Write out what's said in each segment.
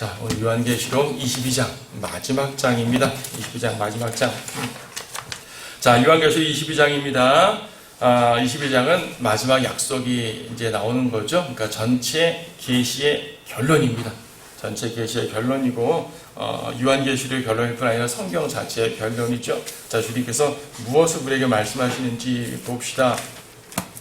자, 오늘 요한계시록 22장 마지막 장입니다. 22장 마지막 장. 자, 요한계시록 22장입니다. 22장은 마지막 약속이 이제 나오는 거죠. 그러니까 전체 계시의 결론입니다. 전체 계시의 결론이고, 요한계시록의 결론일 뿐 아니라 성경 자체의 결론이죠. 자, 주님께서 무엇을 우리에게 말씀하시는지 봅시다.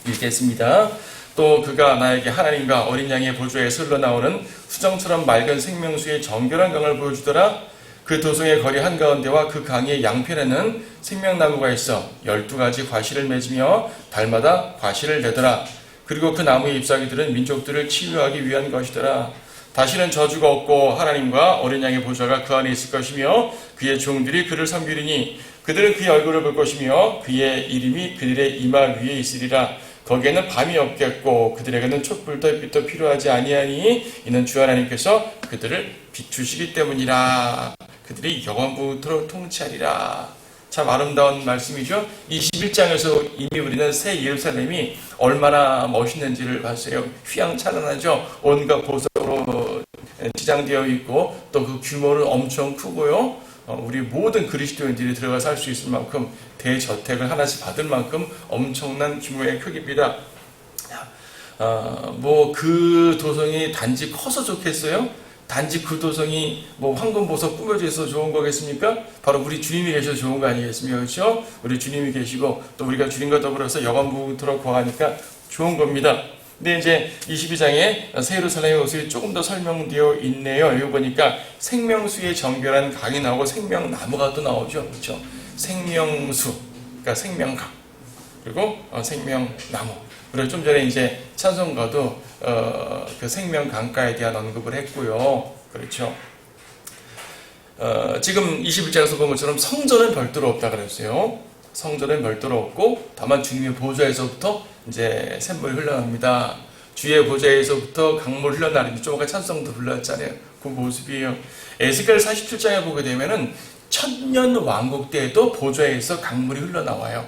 읽겠습니다. 또 그가 나에게 하나님과 어린 양의 보좌에서 흘러나오는 수정처럼 맑은 생명수의 정결한 강을 보여주더라. 그 도성의 거리 한가운데와 그 강의 양편에는 생명나무가 있어 12가지 과실을 맺으며 달마다 과실을 내더라. 그리고 그 나무의 잎사귀들은 민족들을 치유하기 위한 것이더라. 다시는 저주가 없고 하나님과 어린 양의 보좌가 그 안에 있을 것이며 그의 종들이 그를 섬기리니 그들은 그의 얼굴을 볼 것이며 그의 이름이 그들의 이마 위에 있으리라. 거기에는 밤이 없겠고 그들에게는 촛불도 햇빛도 필요하지 아니하니 이는 주 하나님께서 그들을 비추시기 때문이라. 그들이 영원부터로 통치하리라. 참 아름다운 말씀이죠. 21장에서 이미 우리는 새 예루살렘이 얼마나 멋있는지를 봤어요. 휘황찬란하죠. 온갖 보석으로 지장되어 있고 또 그 규모는 엄청 크고요. 우리 모든 그리스도인들이 들어가 살 수 있을 만큼 대저택을 하나씩 받을 만큼 엄청난 규모의 크기입니다. 뭐 그 도성이 단지 커서 좋겠어요? 단지 그 도성이 뭐 황금보석 꾸며져 있어서 좋은 거겠습니까? 바로 우리 주님이 계셔서 좋은 거 아니겠습니까? 그렇죠? 우리 주님이 계시고 또 우리가 주님과 더불어서 영원부터로 거하니까 좋은 겁니다. 근데 이제 22장에 새 예루살렘의 모습이 조금 더 설명되어 있네요. 여기 보니까 생명수의 정결한 강이 나오고 생명나무가 또 나오죠. 그렇죠? 생명수, 그러니까 생명강, 그리고 생명나무. 그리고 좀 전에 이제 찬송가도 그 생명강가에 대한 언급을 했고요. 그렇죠? 지금 21장에서 본 것처럼 성전은 별도로 없다 그랬어요. 성전은 별도로 없고 다만 주님의 보좌에서부터 이제 샘물이 흘러납니다. 주의 보좌에서부터 강물 흘러나는데 좀 아까 찬송도 불렀잖아요. 그 모습이에요. 에스겔 47장에 보게 되면은 천년 왕국 때에도 보좌에서 강물이 흘러나와요.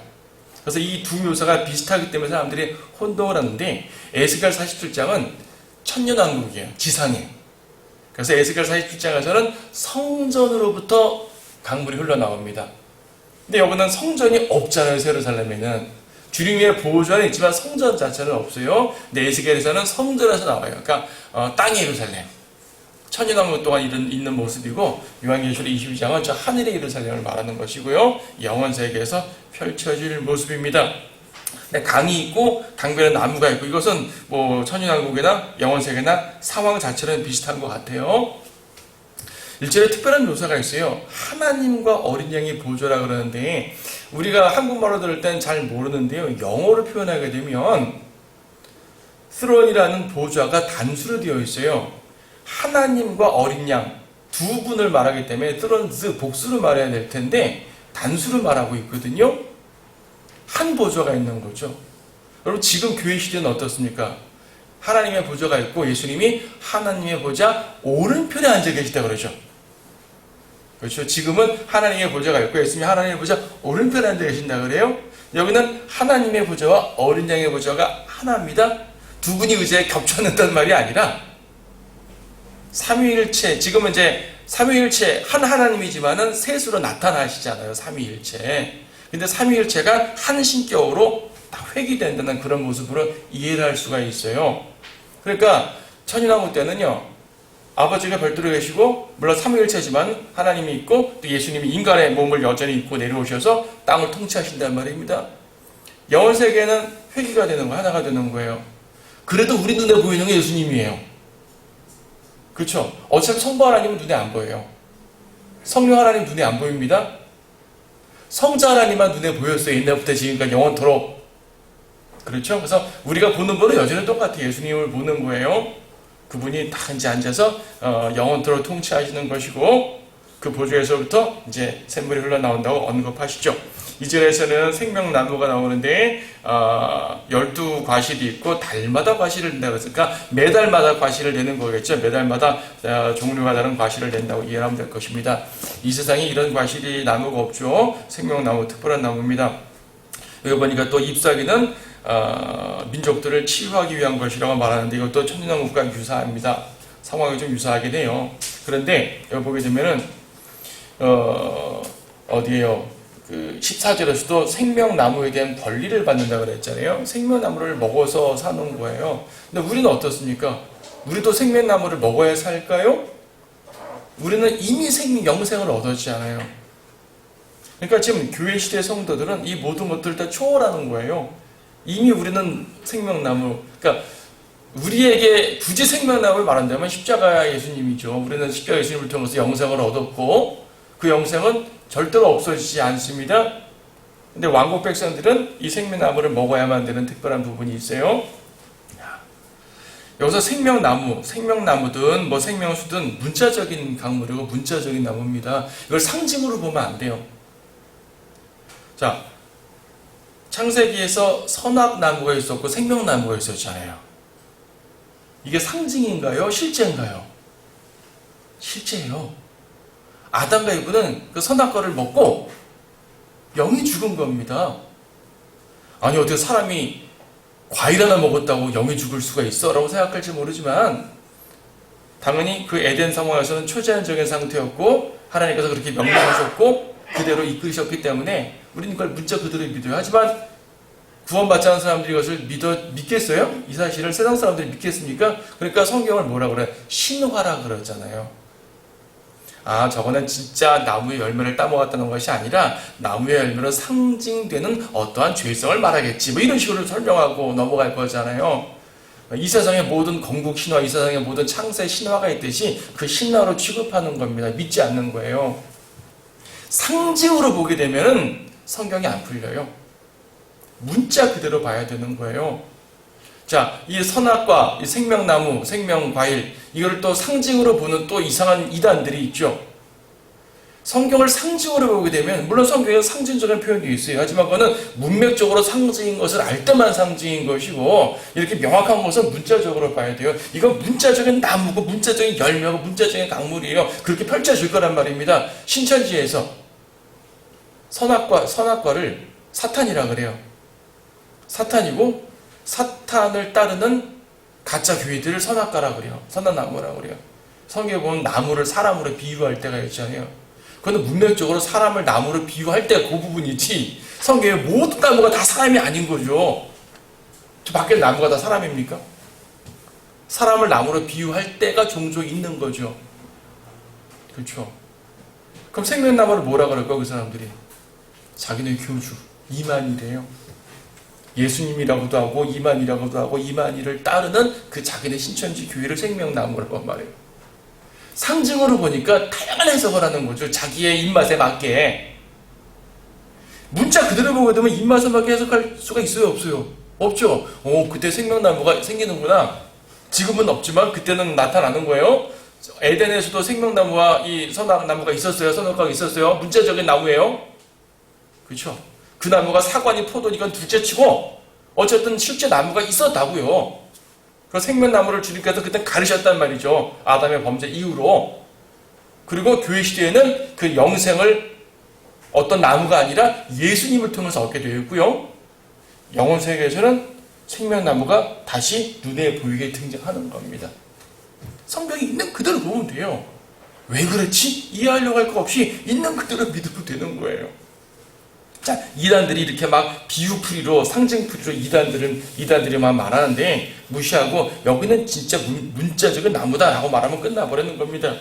그래서 이 두 묘사가 비슷하기 때문에 사람들이 혼동을 하는데 에스겔 47장은 천년 왕국이에요. 지상에. 그래서 에스겔 47장에서는 성전으로부터 강물이 흘러나옵니다. 근데 여기는 성전이 없잖아요. 예루살렘에는 주님의 보좌는 있지만 성전 자체는 없어요. 근데 에스겔에서는 성전에서 나와요. 그러니까 땅의 예루살렘, 천년왕국 동안 있는 모습이고 요한계시록 22장은 저 하늘의 예루살렘을 말하는 것이고요. 영원 세계에서 펼쳐질 모습입니다. 근데 강이 있고 강변에 나무가 있고 이것은 뭐 천년왕국이나 영원 세계나 상황 자체는 비슷한 것 같아요. 1절에 특별한 묘사가 있어요. 하나님과 어린 양의 보좌라 그러는데 우리가 한국말로 들을 땐 잘 모르는데요. 영어로 표현하게 되면 스론이라는 보좌가 단수로 되어 있어요. 하나님과 어린 양 두 분을 말하기 때문에 스론즈 복수로 말해야 될 텐데 단수로 말하고 있거든요. 한 보좌가 있는 거죠. 여러분 지금 교회 시대는 어떻습니까? 하나님의 보좌가 있고 예수님이 하나님의 보좌 오른편에 앉아 계시다 그러죠. 그렇죠. 지금은 하나님의 보좌가 있고 예수님이 하나님의 보좌 오른편에 앉아 계신다 그래요. 여기는 하나님의 보좌와 어린 양의 보좌가 하나입니다. 두 분이 의자에 겹쳐있다는 말이 아니라 삼위일체, 지금은 이제 삼위일체 한 하나님이지만은 셋으로 나타나시잖아요. 삼위일체. 근데 삼위일체가 한 신격으로 다 회귀된다는 그런 모습으로 이해를 할 수가 있어요. 그러니까 천년왕국 때는요. 아버지가 별도로 계시고 물론 삼위일체지만 하나님이 있고 또 예수님이 인간의 몸을 여전히 입고 내려오셔서 땅을 통치하신단 말입니다. 영원 세계는 회귀가 되는 거 하나가 되는 거예요. 그래도 우리 눈에 보이는 게 예수님이에요. 그렇죠? 어차피 성부 하나님은 눈에 안 보여요. 성령 하나님 눈에 안 보입니다. 성자 하나님만 눈에 보였어요. 옛날부터 지금까지 영원토록. 그렇죠? 그래서 우리가 보는 거는 여전히 똑같아요. 예수님을 보는 거예요. 그분이 다 이제 앉아서 영원토록 통치하시는 것이고 그 보좌에서부터 이제 샘물이 흘러나온다고 언급하시죠. 2절에서는 생명나무가 나오는데 12과실이 있고 달마다 과실을 낸다고 했으니까 매달마다 과실을 내는 거겠죠. 매달마다 종류가 다른 과실을 낸다고 이해하면 될 것입니다. 이 세상에 이런 과실이 나무가 없죠. 생명나무 특별한 나무입니다. 여기 보니까 또 잎사귀는 민족들을 치유하기 위한 것이라고 말하는데 이것도 천년왕국과 유사합니다. 상황이 좀 유사하긴 해요. 그런데 여기 보게 되면은 어디에요? 그 14절에서도 생명나무에 대한 권리를 받는다고 그랬잖아요. 생명나무를 먹어서 사는 거예요. 근데 우리는 어떻습니까? 우리도 생명나무를 먹어야 살까요? 우리는 이미 영생을 얻었지 않아요. 그러니까 지금 교회 시대 성도들은 이 모든 것들을 다 초월하는 거예요. 이미 우리는 생명나무, 그러니까 우리에게 굳이 생명나무를 말한다면 십자가 예수님이죠. 우리는 십자가 예수님을 통해서 영생을 얻었고 그 영생은 절대로 없어지지 않습니다. 근데 왕국 백성들은 이 생명나무를 먹어야만 되는 특별한 부분이 있어요. 여기서 생명나무든 뭐 생명수든 문자적인 강물이고 문자적인 나무입니다. 이걸 상징으로 보면 안 돼요. 자, 창세기에서 선악나무가 있었고 생명나무가 있었잖아요. 이게 상징인가요? 실제인가요? 실제예요. 아담과 이브는 그 선악과를 먹고 영이 죽은 겁니다. 아니 어떻게 사람이 과일 하나 먹었다고 영이 죽을 수가 있어? 라고 생각할지 모르지만 당연히 그 에덴 상황에서는 초자연적인 상태였고 하나님께서 그렇게 명령하셨고 그대로 이끌으셨기 때문에 우리는 이걸 문자 그대로 믿어요. 하지만 구원받지 않은 사람들이 이것을 믿겠어요? 이 사실을 세상 사람들이 믿겠습니까? 그러니까 성경을 뭐라 그래? 신화라 그러잖아요. 아, 저거는 진짜 나무의 열매를 따먹었다는 것이 아니라 나무의 열매로 상징되는 어떠한 죄성을 말하겠지. 뭐 이런 식으로 설명하고 넘어갈 거잖아요. 이 세상의 모든 건국 신화, 이 세상의 모든 창세 신화가 있듯이 그 신화로 취급하는 겁니다. 믿지 않는 거예요. 상징으로 보게 되면은 성경이 안 풀려요. 문자 그대로 봐야 되는 거예요. 자, 이 선악과, 이 생명나무, 생명과일, 이걸 또 상징으로 보는 또 이상한 이단들이 있죠. 성경을 상징으로 보게 되면, 물론 성경에 상징적인 표현도 있어요. 하지만 그거는 문맥적으로 상징인 것을 알 때만 상징인 것이고, 이렇게 명확한 것은 문자적으로 봐야 돼요. 이건 문자적인 나무고, 문자적인 열매고, 문자적인 강물이에요. 그렇게 펼쳐질 거란 말입니다. 신천지에서 선악과를 사탄이라 그래요. 사탄이고, 사탄을 따르는 가짜 교회들을 선악과라 그래요. 선악나무라 그래요. 성경에 보면 나무를 사람으로 비유할 때가 있잖아요. 그건 문맥적으로 사람을 나무로 비유할 때 그 부분이지 성경에 모든 나무가 다 사람이 아닌 거죠. 저 밖에 나무가 다 사람입니까? 사람을 나무로 비유할 때가 종종 있는 거죠. 그렇죠. 그럼 생명나무를 뭐라 그럴까 그 사람들이? 자기네 교주 이만희래요. 예수님이라고도 하고 이만희라고도 하고 이만희를 따르는 그 자기네 신천지 교회를 생명나무라고 말해요. 상징으로 보니까 다양한 해석을 하는 거죠. 자기의 입맛에 맞게. 문자 그대로 보게 되면 입맛에 맞게 해석할 수가 있어요? 없어요? 없죠. 그때 생명나무가 생기는구나. 지금은 없지만 그때는 나타나는 거예요. 에덴에서도 생명나무와 이 선악나무가 있었어요. 선악과가 있었어요. 문자적인 나무예요. 그렇죠. 그 나무가 사과니 포도니 이건 둘째치고 어쨌든 실제 나무가 있었다고요. 그래서 생명나무를 주님께서 그때 가르셨단 말이죠. 아담의 범죄 이후로. 그리고 교회 시대에는 그 영생을 어떤 나무가 아니라 예수님을 통해서 얻게 되었고요. 영혼 세계에서는 생명나무가 다시 눈에 보이게 등장하는 겁니다. 성경이 있는 그대로 보면 돼요. 왜 그렇지? 이해하려고 할 거 없이 있는 그대로 믿으면 되는 거예요. 자, 이단들이 이렇게 막 비유풀이로 상징풀이로 이단들이만 말하는데 무시하고 여기는 진짜 문자적인 나무다라고 말하면 끝나버리는 겁니다.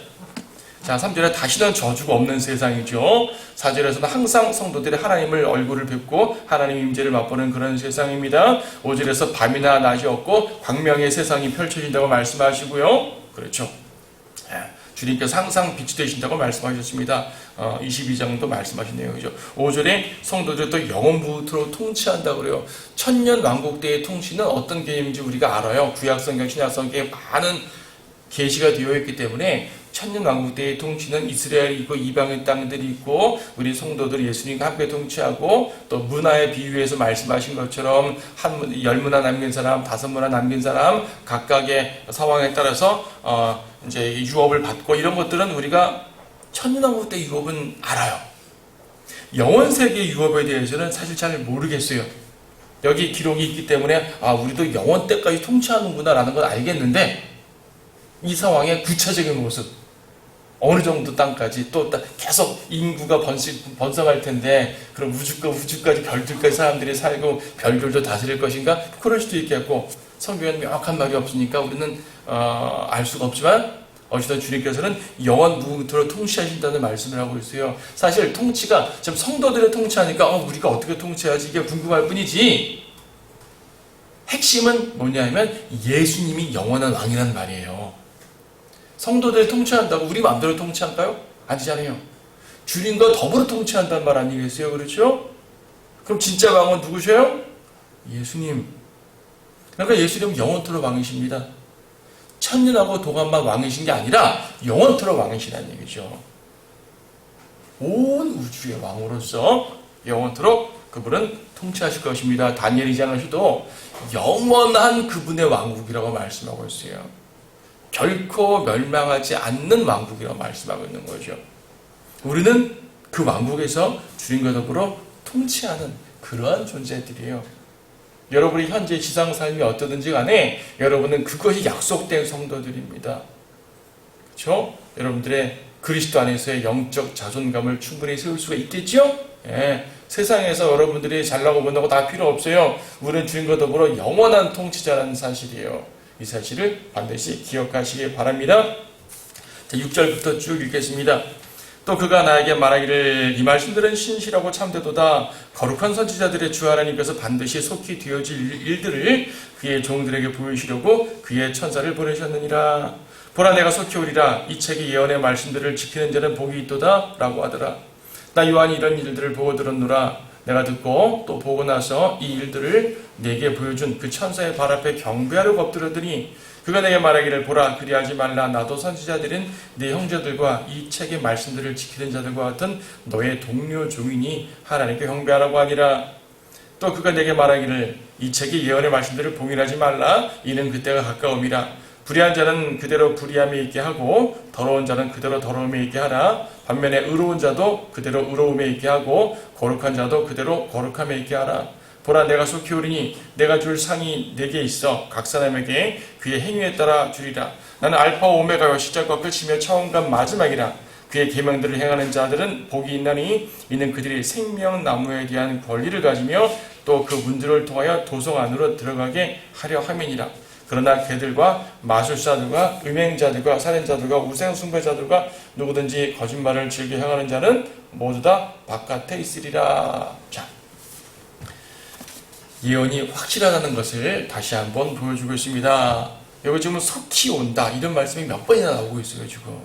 자, 3절에 다시는 저주가 없는 세상이죠. 4절에서는 항상 성도들이 하나님을 얼굴을 뵙고 하나님 임재를 맛보는 그런 세상입니다. 5절에서 밤이나 낮이 없고 광명의 세상이 펼쳐진다고 말씀하시고요. 그렇죠. 주님께서 항상 빛이 되신다고 말씀하셨습니다. 22장도 말씀하신 내용이죠. 5절에 성도들이 또 영원부터로 통치한다고 그래요. 천년 왕국대의 통치는 어떤 개념인지 우리가 알아요. 구약성경, 신약성경에 많은 계시가 되어 있기 때문에 천년 왕국대의 통치는 이스라엘이 있고 이방의 땅들이 있고 우리 성도들 예수님과 함께 통치하고 또 문화의 비유에서 말씀하신 것처럼 열 문화 남긴 사람, 5문화 남긴 사람 각각의 상황에 따라서 이제 유업을 받고 이런 것들은 우리가 천년 왕국대 유업은 알아요. 영원 세계 유업에 대해서는 사실 잘 모르겠어요. 여기 기록이 있기 때문에 우리도 영원 때까지 통치하는구나 라는 건 알겠는데 이 상황의 구체적인 모습 어느 정도 땅까지 또 계속 인구가 번성할 텐데 그럼 우주까지 별들까지 사람들이 살고 별들도 다스릴 것인가? 그럴 수도 있겠고 성경에는 명확한 말이 없으니까 우리는 알 수가 없지만 어쨌든 주님께서는 영원 무궁토록 통치하신다는 말씀을 하고 있어요. 사실 통치가 지금 성도들의 통치하니까 우리가 어떻게 통치해야지 이게 궁금할 뿐이지 핵심은 뭐냐면 예수님이 영원한 왕이라는 말이에요. 성도들이 통치한다고 우리 마음대로 통치할까요? 아니잖아요. 주님과 더불어 통치한다는 말 아니겠어요? 그렇죠? 그럼 진짜 왕은 누구셔요? 예수님. 그러니까 예수님은 영원토록 왕이십니다. 천년하고 동안만 왕이신 게 아니라 영원토록 왕이시라는 얘기죠. 온 우주의 왕으로서 영원토록 그분은 통치하실 것입니다. 다니엘 2장에서도 영원한 그분의 왕국이라고 말씀하고 있어요. 결코 멸망하지 않는 왕국이라고 말씀하고 있는 거죠. 우리는 그 왕국에서 주님과 더불어 통치하는 그러한 존재들이에요. 여러분이 현재 지상 삶이 어떠든지 간에 여러분은 그것이 약속된 성도들입니다. 그렇죠? 여러분들의 그리스도 안에서의 영적 자존감을 충분히 세울 수가 있겠죠? 예, 세상에서 여러분들이 잘나고 못나고 다 필요 없어요. 우리는 주님과 더불어 영원한 통치자라는 사실이에요. 이 사실을 반드시 기억하시기 바랍니다. 자, 6절부터 쭉 읽겠습니다. 또 그가 나에게 말하기를 이 말씀들은 신실하고 참되도다. 거룩한 선지자들의 주 하나님께서 반드시 속히 되어질 일들을 그의 종들에게 보이시려고 그의 천사를 보내셨느니라. 보라 내가 속히 오리라. 이 책의 예언의 말씀들을 지키는 자는 복이 있도다 라고 하더라. 나 요한이 이런 일들을 보고 들었노라. 내가 듣고 또 보고 나서 이 일들을 내게 보여준 그 천사의 발 앞에 경배하려고 엎드렸더니 그가 내게 말하기를 보라 그리하지 말라. 나도 선지자들인 네 형제들과 이 책의 말씀들을 지키는 자들과 같은 너의 동료 종이니 하나님께 경배하라고 하니라. 또 그가 내게 말하기를 이 책의 예언의 말씀들을 봉인하지 말라. 이는 그때가 가까움이라. 불의한 자는 그대로 불의함에 있게 하고 더러운 자는 그대로 더러움에 있게 하라. 반면에 의로운 자도 그대로 의로움에 있게 하고 거룩한 자도 그대로 거룩함에 있게 하라. 보라 내가 속히 오리니 내가 줄 상이 내게 있어 각 사람에게 그의 행위에 따라 주리라. 나는 알파와 오메가요 시작과 끝이며 처음과 마지막이라. 그의 계명들을 행하는 자들은 복이 있나니 이는 그들이 생명나무에 대한 권리를 가지며 또 그 문들을 통하여 도성 안으로 들어가게 하려 함이니라. 그러나 개들과 마술사들과 음행자들과 살인자들과 우상숭배자들과 누구든지 거짓말을 즐겨 행하는 자는 모두 다 바깥에 있으리라. 자, 예언이 확실하다는 것을 다시 한번 보여주고 있습니다. 여기 지금 속히 온다 이런 말씀이 몇 번이나 나오고 있어요 지금.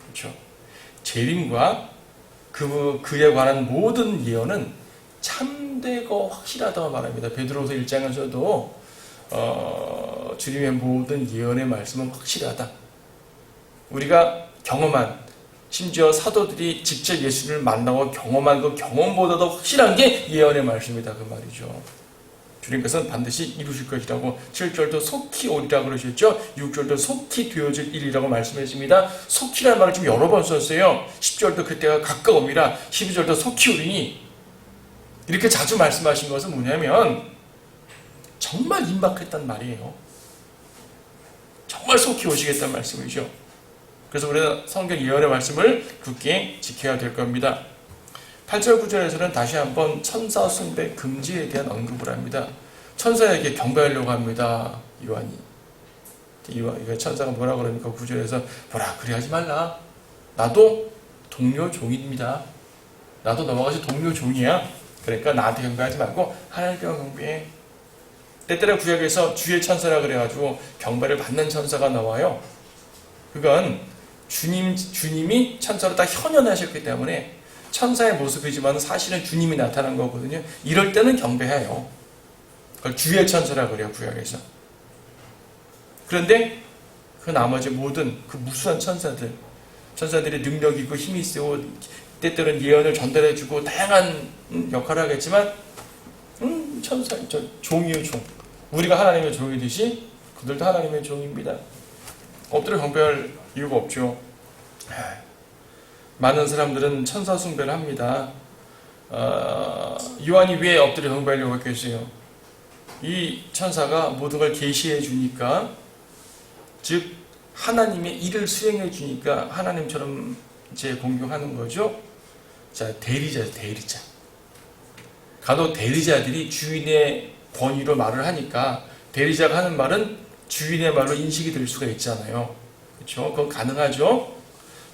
그렇죠? 재림과 그에 관한 모든 예언은 참되고 확실하다고 말합니다. 베드로서 1장에서도 주님의 모든 예언의 말씀은 확실하다. 우리가 경험한 심지어 사도들이 직접 예수를 만나고 경험한 그 경험보다도 확실한 게 예언의 말씀이다 그 말이죠. 주님께서는 반드시 이루실 것이라고 7절도 속히 오리라 그러셨죠. 6절도 속히 되어질 일이라고 말씀했습니다. 속히라는 말을 좀 여러 번 썼어요. 10절도 그때가 가까움이라 12절도 속히 오리니 이렇게 자주 말씀하신 것은 뭐냐면 정말 임박했단 말이에요. 정말 속히 오시겠다는 말씀이죠. 그래서 우리는 성경 예언의 말씀을 굳게 지켜야 될 겁니다. 8절 9절에서는 다시 한번 천사 숭배 금지에 대한 언급을 합니다. 천사에게 경배하려고 합니다. 요한이. 천사가 뭐라 그러니까 9절에서 보라 그리하지 말라. 나도 동료 종입니다. 나도 넘어가서 동료 종이야. 그러니까 나한테 경배하지 말고 하나님께 경배해. 때때로 구약에서 주의 천사라 그래가지고 경배를 받는 천사가 나와요. 그건 주님이 천사로 다 현현하셨기 때문에 천사의 모습이지만 사실은 주님이 나타난 거거든요. 이럴 때는 경배해요. 그걸 주의 천사라 그래요, 구약에서. 그런데 그 나머지 모든 그 무수한 천사들이 능력이 있고 힘이 있고 때때로는 예언을 전달해주고 다양한 역할을 하겠지만 종이에요, 종. 우리가 하나님의 종이듯이 그들도 하나님의 종입니다. 엎드려 경배할 이유가 없죠. 많은 사람들은 천사 숭배를 합니다. 요한이 왜 엎드려 경배하려고 했겠어요? 이 천사가 모든 걸 계시해 주니까, 즉 하나님의 일을 수행해 주니까 하나님처럼 이제 공경하는 거죠. 자, 대리자. 간혹 대리자들이 주인의 권위로 말을 하니까 대리자가 하는 말은 주인의 말로 인식이 될 수가 있잖아요. 그렇죠? 그건 가능하죠.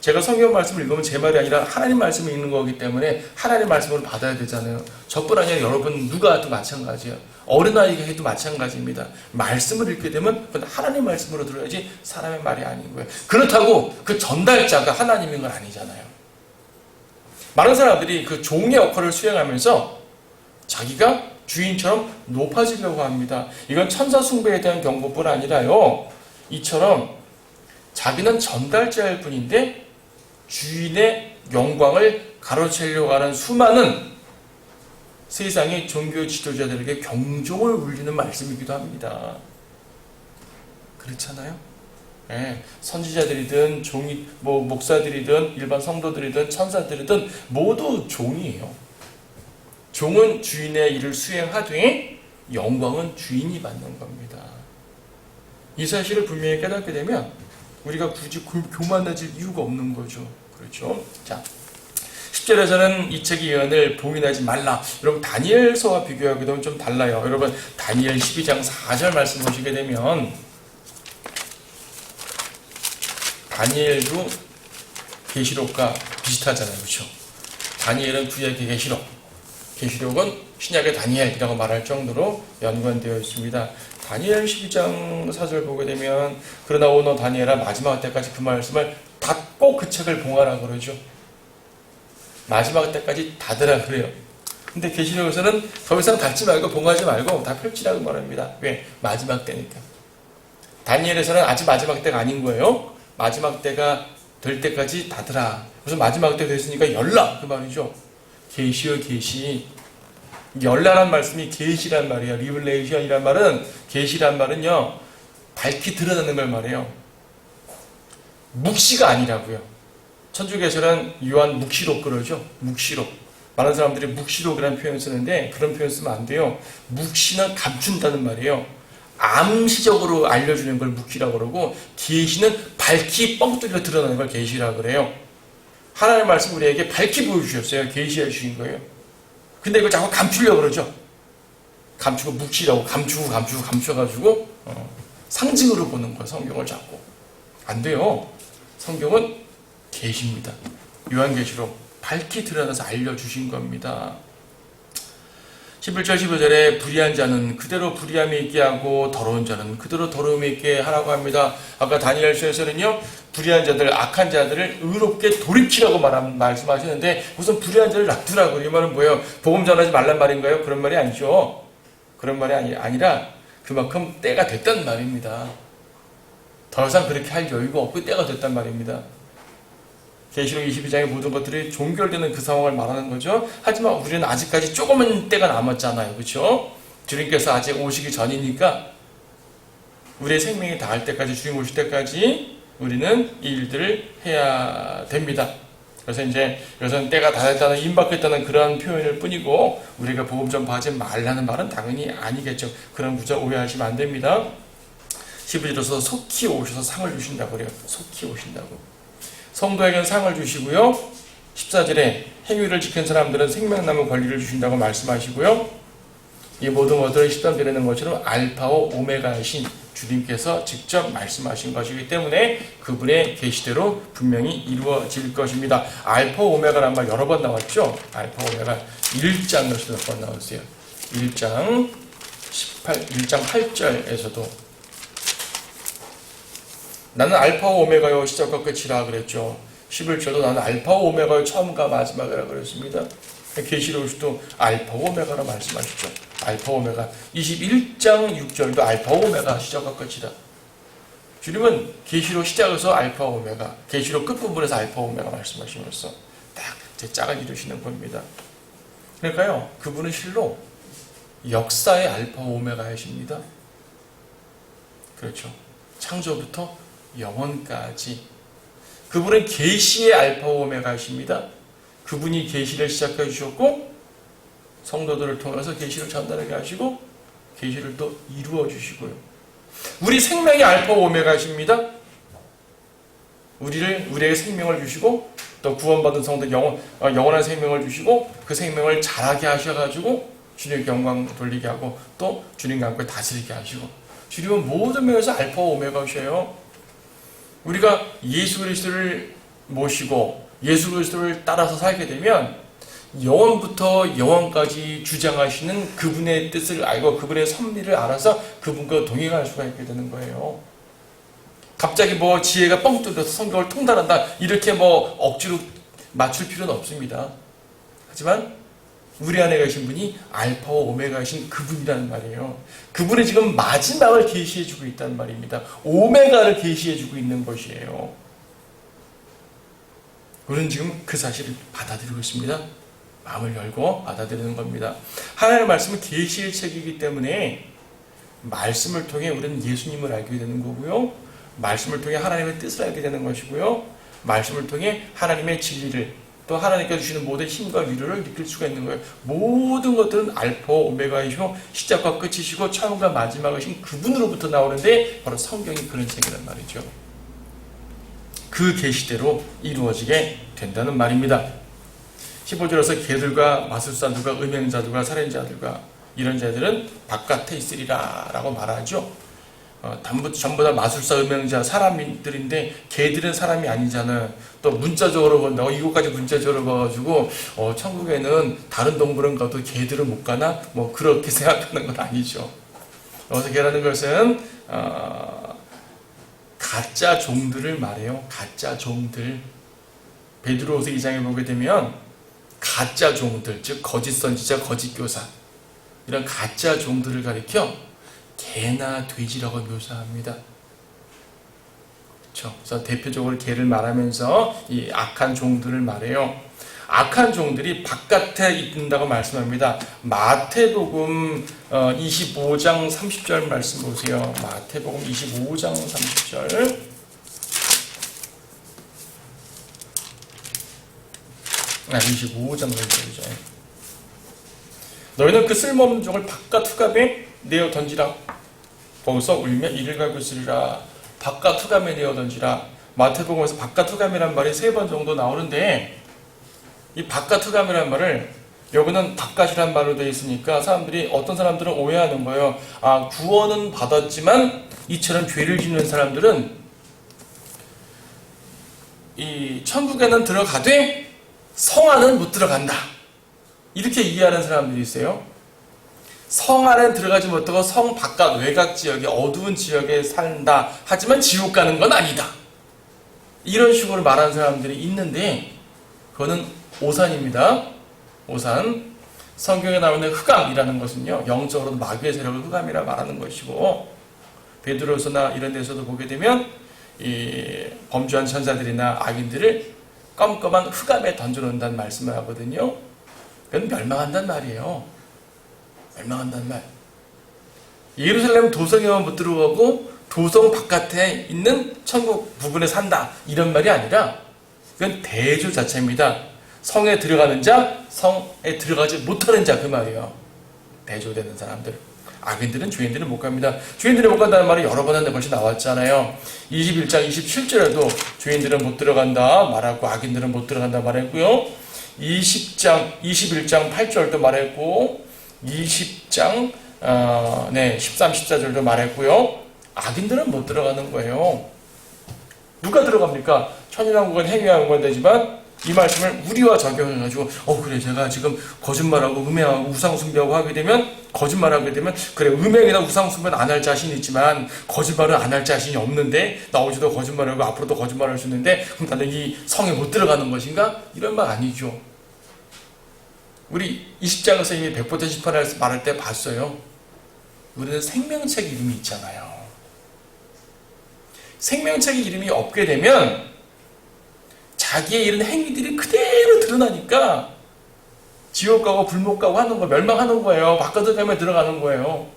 제가 성경 말씀을 읽으면 제 말이 아니라 하나님 말씀을 읽는 거기 때문에 하나님 말씀으로 받아야 되잖아요. 저뿐 아니라 여러분 누가 해도 마찬가지예요. 어린아이가 해도 마찬가지입니다. 말씀을 읽게 되면 그건 하나님 말씀으로 들어야지 사람의 말이 아닌 거예요. 그렇다고 그 전달자가 하나님인 건 아니잖아요. 많은 사람들이 그 종의 역할을 수행하면서 자기가 주인처럼 높아지려고 합니다. 이건 천사 숭배에 대한 경고뿐 아니라요. 이처럼 자기는 전달자일 뿐인데 주인의 영광을 가로채려고 하는 수많은 세상의 종교 지도자들에게 경종을 울리는 말씀이기도 합니다. 그렇잖아요? 네, 선지자들이든 목사들이든 일반 성도들이든 천사들이든 모두 종이에요. 종은 주인의 일을 수행하되 영광은 주인이 받는 겁니다. 이 사실을 분명히 깨닫게 되면 우리가 굳이 교만해질 이유가 없는 거죠. 그렇죠? 자, 10절에서는 이 책의 예언을 봉인하지 말라. 여러분 다니엘서와 비교하게 되면 좀 달라요. 여러분 다니엘 12장 4절 말씀 보시게 되면 다니엘도 계시록과 비슷하잖아요. 그렇죠? 다니엘은 구약의 계시록, 계시록은 신약의 다니엘이라고 말할 정도로 연관되어 있습니다. 다니엘 12장 4절 보게 되면 그러나 오너 다니엘아 마지막 때까지 그 말씀을 닫고 그 책을 봉하라 그러죠. 마지막 때까지 닫으라 그래요. 근데 계시록에서는 더 이상 닫지 말고 봉하지 말고 다 펼치라고 말합니다. 왜? 마지막 때니까. 다니엘에서는 아직 마지막 때가 아닌 거예요. 마지막 때가 될 때까지 닫으라. 그래서 마지막 때 됐으니까 열라 그 말이죠. 계시요 계시. 열라란 말씀이 계시란 말이에요. 리블레이션이란 말은, 계시란 말은요 밝히 드러나는 걸 말해요. 묵시가 아니라고요. 천주교에서는 요한 묵시록 그러죠. 묵시록. 많은 사람들이 묵시록이라는 표현을 쓰는데 그런 표현 쓰면 안 돼요. 묵시는 감춘다는 말이에요. 암시적으로 알려주는 걸 묵시라고 그러고, 계시는 밝히 뻥 뚫려 드러나는 걸 계시라고 그래요. 하나님의 말씀 우리에게 밝히 보여주셨어요. 계시해 주신 거예요. 근데 이걸 자꾸 감추려고 그러죠. 감추고 묵시라고 감춰가지고 상징으로 보는 거예요. 성경을 자꾸. 안 돼요. 성경은 계시입니다. 요한계시록 밝히 드러나서 알려주신 겁니다. 11절 15절에 불의한 자는 그대로 불의함이 있게 하고 더러운 자는 그대로 더러움이 있게 하라고 합니다. 아까 다니엘서에서는요 불의한 자들, 악한 자들을 의롭게 돌이키라고 말씀하시는데 무슨 불의한 자를 놔두라고. 이 말은 뭐예요? 복음 전하지 말란 말인가요? 그런 말이 아니죠. 그런 말이 아니라 그만큼 때가 됐단 말입니다. 더 이상 그렇게 할 여유가 없고 때가 됐단 말입니다. 계시록 22장의 모든 것들이 종결되는 그 상황을 말하는 거죠. 하지만 우리는 아직까지 조금은 때가 남았잖아요. 그렇죠? 주님께서 아직 오시기 전이니까 우리의 생명이 닿을 때까지, 주님 오실 때까지 우리는 이 일들을 해야 됩니다. 그래서 이제 여기서는 때가 다 됐다는, 임박했다는 그런 표현일 뿐이고 우리가 복음 전파하지 말라는 말은 당연히 아니겠죠. 그런 구절 오해하시면 안 됩니다. 12절에서 속히 오셔서 상을 주신다고 그래요. 속히 오신다고. 성도에게는 상을 주시고요. 14절에 행위를 지킨 사람들은 생명나무 권리를 주신다고 말씀하시고요. 이 모든 것들은 13절에 있는 것처럼 알파오 오메가이신 주님께서 직접 말씀하신 것이기 때문에 그분의 계시대로 분명히 이루어질 것입니다. 알파 오메가란 말 여러 번 나왔죠. 알파 오메가 1장에서도 몇 번 나왔어요. 1장 8절에서도 나는 알파와 오메가요 시작과 끝이라 그랬죠. 11절도 나는 알파와 오메가요 처음과 마지막이라 그랬습니다. 계시록에서도 알파와 오메가라 말씀하셨죠. 알파와 오메가. 21장 6절도 알파와 오메가 시작과 끝이다. 주님은 계시록 시작에서 알파와 오메가, 계시록 끝부분에서 알파와 오메가 말씀하시면서 딱 제 짝을 이루시는 겁니다. 그러니까요, 그분은 실로 역사의 알파와 오메가이십니다. 그렇죠. 창조부터 영원까지. 그분은 계시의 알파 오메가이십니다. 그분이 계시를 시작해 주셨고 성도들을 통해서 계시를 전달하게 하시고 계시를 또 이루어 주시고요. 우리 생명이 알파 오메가이십니다. 우리에게 생명을 주시고 또 구원받은 성도 영원한 생명을 주시고 그 생명을 자라게 하셔가지고 주님께 영광 돌리게 하고 또 주님과 함께 다스리게 하시고 주님은 모든 면에서 알파와 오메가셔요. 우리가 예수 그리스도를 모시고 예수 그리스도를 따라서 살게 되면 영원부터 영원까지 주장하시는 그분의 뜻을 알고 그분의 섭리를 알아서 그분과 동행할 수가 있게 되는 거예요. 갑자기 뭐 지혜가 뻥 뚫려서 성경을 통달한다 이렇게 뭐 억지로 맞출 필요는 없습니다. 하지만 우리 안에 계신 분이 알파와 오메가이신 그분이라는 말이에요. 그분이 지금 마지막을 계시해주고 있다는 말입니다. 오메가를 계시해주고 있는 것이에요. 우리는 지금 그 사실을 받아들이고 있습니다. 마음을 열고 받아들이는 겁니다. 하나님의 말씀은 계시의 책이기 때문에 말씀을 통해 우리는 예수님을 알게 되는 거고요. 말씀을 통해 하나님의 뜻을 알게 되는 것이고요. 말씀을 통해 하나님의 진리를 또 하나님께서 주시는 모든 힘과 위로를 느낄 수가 있는 거예요. 모든 것들은 알파 오메가이시고 시작과 끝이시고 처음과 마지막이신 그분으로부터 나오는데 바로 성경이 그런 책이란 말이죠. 그 계시대로 이루어지게 된다는 말입니다. 15절에서 개들과 마술사들과 음행자들과 살인자들과 이런 자들은 바깥에 있으리라 라고 말하죠. 전부 다 마술사, 음행자, 사람들인데 개들은 사람이 아니잖아요. 또 문자적으로 본다고 이것까지 문자적으로 봐가지고 천국에는 다른 동물은 가도 개들은 못 가나? 뭐 그렇게 생각하는 건 아니죠. 여기서 개라는 것은 가짜 종들을 말해요. 가짜 종들. 베드로후서 2장에 보게 되면 가짜 종들, 즉 거짓 선지자, 거짓 교사 이런 가짜 종들을 가리켜 개나 돼지라고 묘사합니다. 그렇죠. 그래서 대표적으로 개를 말하면서 이 악한 종들을 말해요. 악한 종들이 바깥에 있는다고 말씀합니다. 마태복음 25장 30절 말씀 보세요. 마태복음 25장 30절. 아, 25장 30절이죠. 너희는 그 쓸모없는 종을 바깥 후갑에 내어 던지라. 거기서 울며 이를 갈고 있으리라. 바깥 후감에 내어 던지라. 마태복음에서 바깥 후감이라는 말이 3번 정도 나오는데 이 바깥 후감이라는 말을 여기는 바깥이라는 말로 되어 있으니까 어떤 사람들은 오해하는 거예요. 아, 구원은 받았지만 이처럼 죄를 짓는 사람들은 이 천국에는 들어가되 성 안은 못 들어간다. 이렇게 이해하는 사람들이 있어요. 성 안에 들어가지 못하고 성 바깥 외곽 지역에 어두운 지역에 산다. 하지만 지옥 가는 건 아니다. 이런 식으로 말하는 사람들이 있는데 그거는 오산입니다. 오산. 성경에 나오는 흑암이라는 것은요, 영적으로 마귀의 세력을 흑암이라 말하는 것이고, 베드로서나 이런 데서도 보게 되면 이 범죄한 천사들이나 악인들을 껌껌한 흑암에 던져놓는다는 말씀을 하거든요. 그건 멸망한다는 말이에요. 멸망한다는 말. 예루살렘 도성에만 못 들어가고 도성 바깥에 있는 천국 부분에 산다. 이런 말이 아니라 그건 대조 자체입니다. 성에 들어가는 자, 성에 들어가지 못하는 자 그 말이에요. 대조되는 사람들. 악인들은 죄인들은 못 갑니다. 죄인들은 못 간다는 말이 여러 번 벌써 나왔잖아요. 21장 27절에도 죄인들은 못 들어간다 말하고 악인들은 못 들어간다 말했고요. 21장 8절도 말했고 20장 13, 14절도 말했고요. 악인들은 못 들어가는 거예요. 누가 들어갑니까? 천인왕국은 행위왕국은 되지만 이 말씀을 우리와 적용해가지고 그래 제가 지금 거짓말하고 음행하고 우상숭배하고 하게 되면 거짓말하게 되면 그래 음행이나 우상숭배는 안 할 자신이 있지만 거짓말은 안 할 자신이 없는데 나 어제도 거짓말하고 앞으로도 거짓말할 수 있는데 그럼 나는 이 성에 못 들어가는 것인가? 이런 말 아니죠. 우리 20장에서 이미 백보태 심판을 말할 때 봤어요. 우리는 생명책 이름이 있잖아요. 생명책 이름이 없게 되면 자기의 이런 행위들이 그대로 드러나니까 지옥 가고 불목 가고 하는 거 멸망하는 거예요. 바깥에 가면 들어가는 거예요.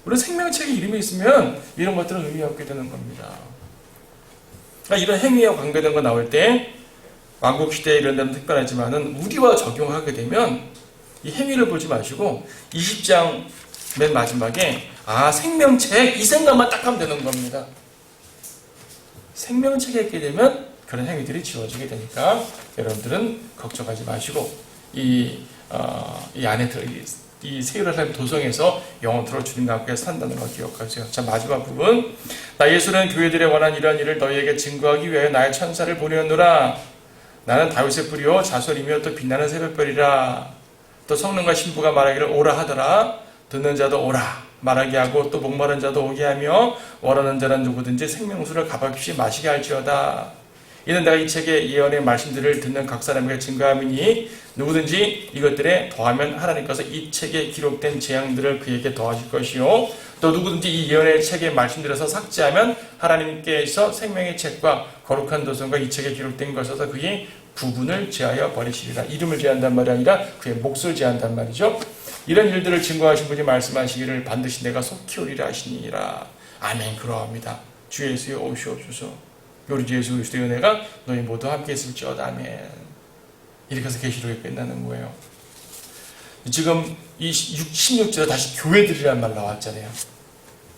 우리 생명책에 이름이 있으면 이런 것들은 의미 없게 되는 겁니다. 그러니까 이런 행위와 관계된 거 나올 때 왕국시대에 이런 데는 특별하지만은 우리와 적용하게 되면 이 행위를 보지 마시고 20장 맨 마지막에 생명책 이 생각만 딱 하면 되는 겁니다. 생명책에 있게 되면 그런 행위들이 지워지게 되니까 여러분들은 걱정하지 마시고 이 안에 이 세율의 도성에서 영원토록 주님과 함께 산다는 걸 기억하세요. 자, 마지막 부분. 나 예수는 교회들에 관한 이러한 일을 너희에게 증거하기 위하여 나의 천사를 보내었노라. 나는 다윗의 뿌리요 자손이며 또 빛나는 새벽별이라. 또 성령과 신부가 말하기를 오라 하더라. 듣는 자도 오라 말하게 하고 또 목마른 자도 오게 하며 원하는 자는 누구든지 생명수를 값없이 마시게 할지어다. 이는 내가 이 책의 예언의 말씀들을 듣는 각 사람에게 증거함이니 누구든지 이것들에 더하면 하나님께서 이 책에 기록된 재앙들을 그에게 더하실 것이요 또 누구든지 이 예언의 책의 말씀들에서 삭제하면 하나님께서 생명의 책과 거룩한 도성과 이 책에 기록된 것에서 그의 부분을 제하여 버리시리라. 이름을 제한단 말이 아니라 그의 몫을 제한단 말이죠. 이런 일들을 증거하신 분이 말씀하시기를 반드시 내가 속히 오리라 하시니라. 아멘. 그러합니다. 주 예수여 오시옵소서. 우리 주 예수 그리스도의 은혜가 너희 모두 함께 있을지어다. 아멘. 이렇게 해서 계시록이 끝나는 거예요. 지금 이 16절에 다시 교회들이란 말 나왔잖아요.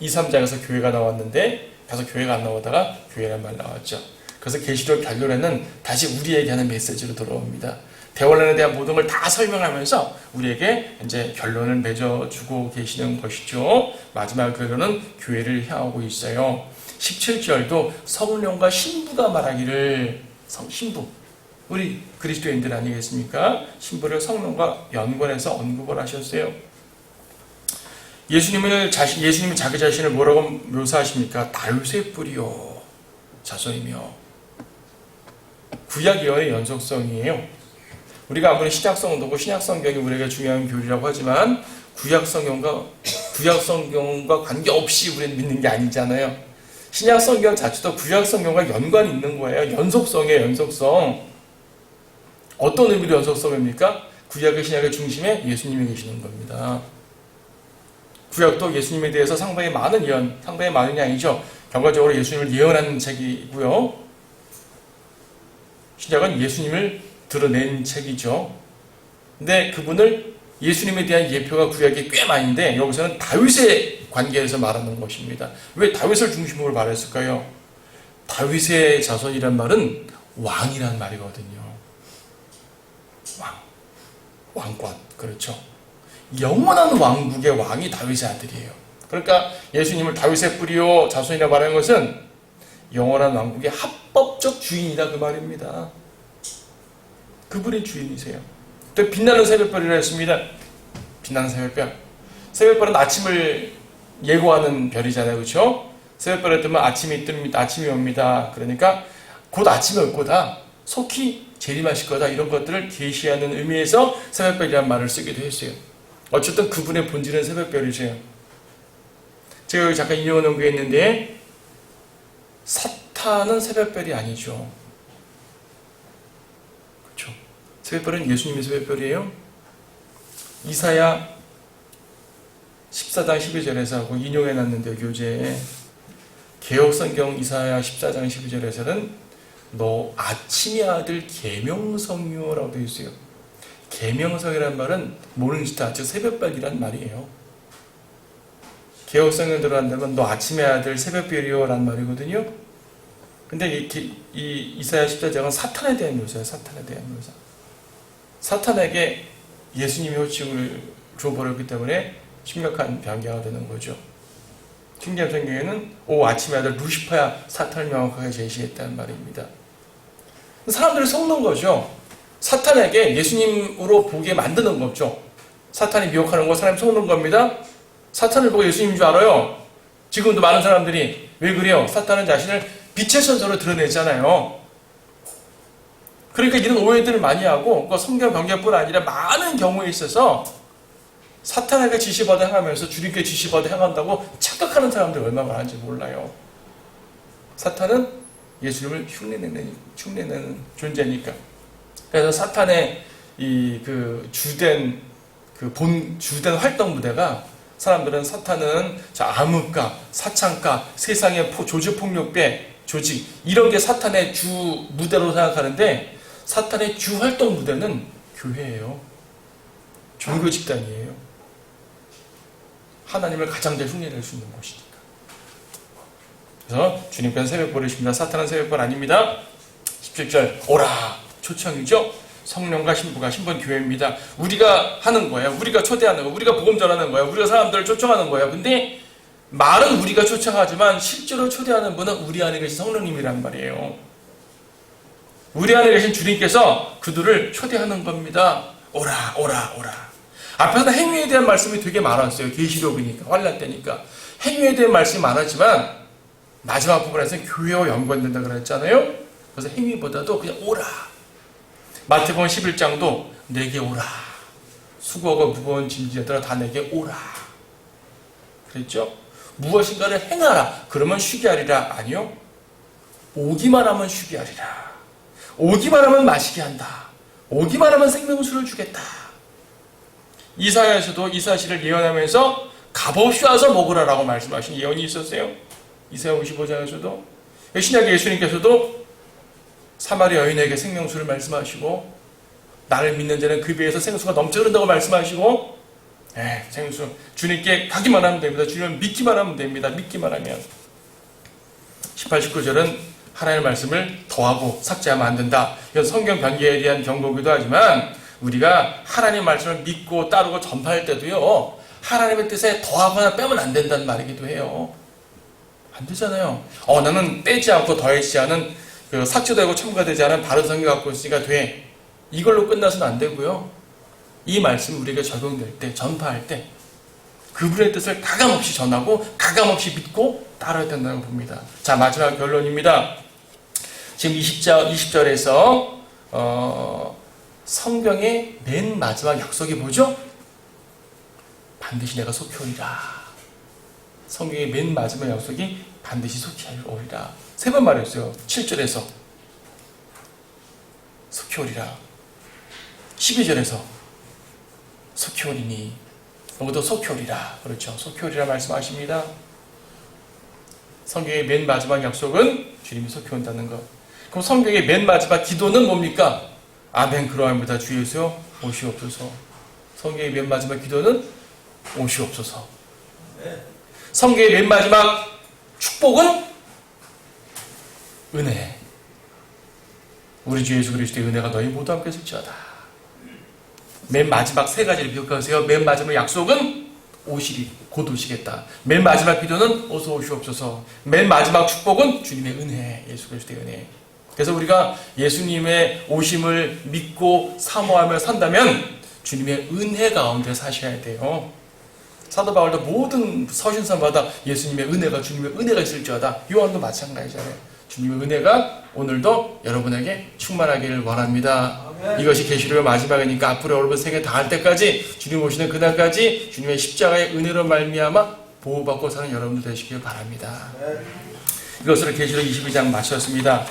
2, 3장에서 교회가 나왔는데 계속 교회가 안 나오다가 교회란 말 나왔죠. 그래서 계시록 결론에는 다시 우리에게 하는 메시지로 돌아옵니다. 대원론에 대한 모든 걸 다 설명하면서 우리에게 이제 결론을 맺어주고 계시는 것이죠. 마지막 결론은 교회를 향하고 있어요. 17절도 성령과 신부가 말하기를 신부 우리 그리스도인들 아니겠습니까? 신부를 성령과 연관해서 언급을 하셨어요. 예수님이 자기 자신을 뭐라고 묘사하십니까? 다윗의 뿌리요 자손이며. 구약 예언의 연속성이에요. 우리가 아무리 신약성도고 신약성경이 우리에게 중요한 교리라고 하지만 구약성경과 관계없이 우리는 믿는 게 아니잖아요. 신약성경 자체도 구약성경과 연관이 있는 거예요. 연속성이에요. 연속성. 어떤 의미로 연속성입니까? 구약의 신약의 중심에 예수님이 계시는 겁니다. 구약도 예수님에 대해서 상당히 많은 양이죠. 결과적으로 예수님을 예언하는 책이고요. 신약은 예수님을 드러낸 책이죠. 근데 그분을 예수님에 대한 예표가 구약에 꽤 많은데 여기서는 다윗의 관계에서 말하는 것입니다. 왜 다윗을 중심으로 말했을까요? 다윗의 자손이란 말은 왕이란 말이거든요. 왕권. 그렇죠. 영원한 왕국의 왕이 다윗의 아들이에요. 그러니까 예수님을 다윗의 뿌리요 자손이라 말하는 것은 영원한 왕국의 합법적 주인이다 그 말입니다. 그분이 주인이세요. 또 빛나는 새벽별이라 했습니다. 빛나는 새벽별. 새벽별은 아침을 예고하는 별이잖아요. 그렇죠? 새벽별에 뜨면 아침이 뜹니다. 아침이 옵니다. 그러니까 곧 아침이 올 거다. 속히 재림하실 거다. 이런 것들을 계시하는 의미에서 새벽별이라는 말을 쓰기도 했어요. 어쨌든 그분의 본질은 새벽별이세요. 제가 여기 잠깐 인용해 놓은 게 있는데 사탄은 새벽별이 아니죠. 그렇죠? 새벽별은 예수님의 새벽별이에요. 이사야 14장 12절에서 하고 인용해 놨는데 교재에 개혁성경 이사야 14장 12절에서는 너 아침의 아들 계명성이요 라고 되어 있어요. 계명성이라는 말은 모닝스타, 즉 새벽별이란 말이에요. 개혁성경 들어간다면 너 아침의 아들 새벽별이요 라는 말이거든요. 근데 이 이사야 14장은 사탄에 대한 묘사예요. 사탄에 대한 묘사. 사탄에게 예수님이 호칭을 줘버렸기 때문에 심각한 변경이 되는 거죠. 킹제임스 성경에는 오 아침의 아들 루시퍼야 사탄을 명확하게 제시했다는 말입니다. 사람들이 속는 거죠. 사탄에게 예수님으로 보게 만드는 거죠. 사탄이 미혹하는 거 사람이 속는 겁니다. 사탄을 보고 예수님인 줄 알아요. 지금도 많은 사람들이 왜 그래요? 사탄은 자신을 빛의 선서로 드러내잖아요. 그러니까 이런 오해들을 많이 하고 성경 변경뿐 아니라 많은 경우에 있어서 사탄에게 지시받아 행하면서 주님께 지시받아 행한다고 착각하는 사람들이 얼마나 많은지 몰라요. 사탄은 예수님을 흉내내는 존재니까. 그래서 사탄의 주된 활동 무대가 사람들은 사탄은 암흑가, 사창가, 세상의 조직폭력배, 조직 이런 게 사탄의 주 무대로 생각하는데 사탄의 주 활동 무대는 교회예요. 종교 집단이에요. 하나님을 가장 잘 흉내낼 수 있는 곳이니까. 그래서 주님께서 새벽벌을 주십니다. 사탄은 새벽벌 아닙니다. 17절 오라 초청이죠. 성령과 신부가 신부는 교회입니다. 우리가 하는 거예요. 우리가 초대하는 거예요. 우리가 복음 전하는 거예요. 우리가 사람들을 초청하는 거예요. 근데 말은 우리가 초청하지만 실제로 초대하는 분은 우리 안에 계신 성령님이란 말이에요. 우리 안에 계신 주님께서 그들을 초대하는 겁니다. 오라 오라 오라. 앞에서 행위에 대한 말씀이 되게 많았어요. 계시록이니까 환란 때니까 행위에 대한 말씀이 많았지만 마지막 부분에서는 교회와 연관된다 그랬잖아요. 그래서 행위보다도 그냥 오라. 마태복음 11장도 내게 오라. 수고하고 무거운 짐진들아 다 내게 오라. 그랬죠? 무엇인가를 행하라. 그러면 쉬게 하리라. 아니요. 오기만 하면 쉬게 하리라. 오기만 하면 마시게 한다. 오기만 하면 생명수를 주겠다. 이사야에서도 이사시를 예언하면서 값없이 와서 먹으라라고 말씀하신 예언이 있었어요. 이사야 55장에서도 신약 예수님께서도 사마리아 여인에게 생명수를 말씀하시고 나를 믿는 자는 그 배에서 생수가 넘쳐 흐른다고 말씀하시고 생수 주님께 가기만 하면 됩니다. 주님을 믿기만 하면 됩니다. 믿기만 하면 18, 19절은 하나님의 말씀을 더하고 삭제하면 안 된다. 이건 성경 변개에 대한 경고기도 하지만 우리가 하나님의 말씀을 믿고 따르고 전파할 때도요. 하나님의 뜻에 더하거나 빼면 안 된다는 말이기도 해요. 안 되잖아요. 나는 빼지 않고 더하지 않은 삭제되고 첨가되지 않은 바른 성경 갖고 있으니까 돼. 이걸로 끝나서는 안 되고요. 이 말씀이 우리에게 적용될 때, 전파할 때 그분의 뜻을 가감없이 전하고 가감없이 믿고 따라야 된다고 봅니다. 자, 마지막 결론입니다. 지금 20절에서 성경의 맨 마지막 약속이 뭐죠? 반드시 내가 속히 오리라. 성경의 맨 마지막 약속이 반드시 속히 오리라. 세 번 말했어요. 7절에서 속히 오리라. 12절에서 속히 오리니 너무도 속히 오리라. 그렇죠. 속히 오리라 말씀하십니다. 성경의 맨 마지막 약속은 주님이 속히 온다는 것. 그럼 성경의 맨 마지막 기도는 뭡니까? 아멘 그러합니다. 주 예수 오시옵소서. 성경의 맨 마지막 기도는 오시옵소서. 성경의 맨 마지막 축복은 은혜. 우리 주 예수 그리스도의 은혜가 너희 모두 함께 있을지어다. 맨 마지막 세 가지를 기억하세요. 맨 마지막 약속은 오시리, 곧 오시겠다. 맨 마지막 기도는 어서 오시옵소서. 맨 마지막 축복은 주님의 은혜, 예수 그리스도의 은혜. 그래서 우리가 예수님의 오심을 믿고 사모하며 산다면 주님의 은혜 가운데 사셔야 돼요. 사도 바울도 모든 서신서마다 예수님의 은혜가, 주님의 은혜가 있을지어다. 요한도 마찬가지잖아요. 주님의 은혜가 오늘도 여러분에게 충만하기를 원합니다. 이것이 계시록의 마지막이니까 앞으로 여러분 세계 다 할 때까지 주님 오시는 그날까지 주님의 십자가의 은혜로 말미암아 보호받고 사는 여러분들 되시길 바랍니다. 이것으로 계시록 22장 마쳤습니다.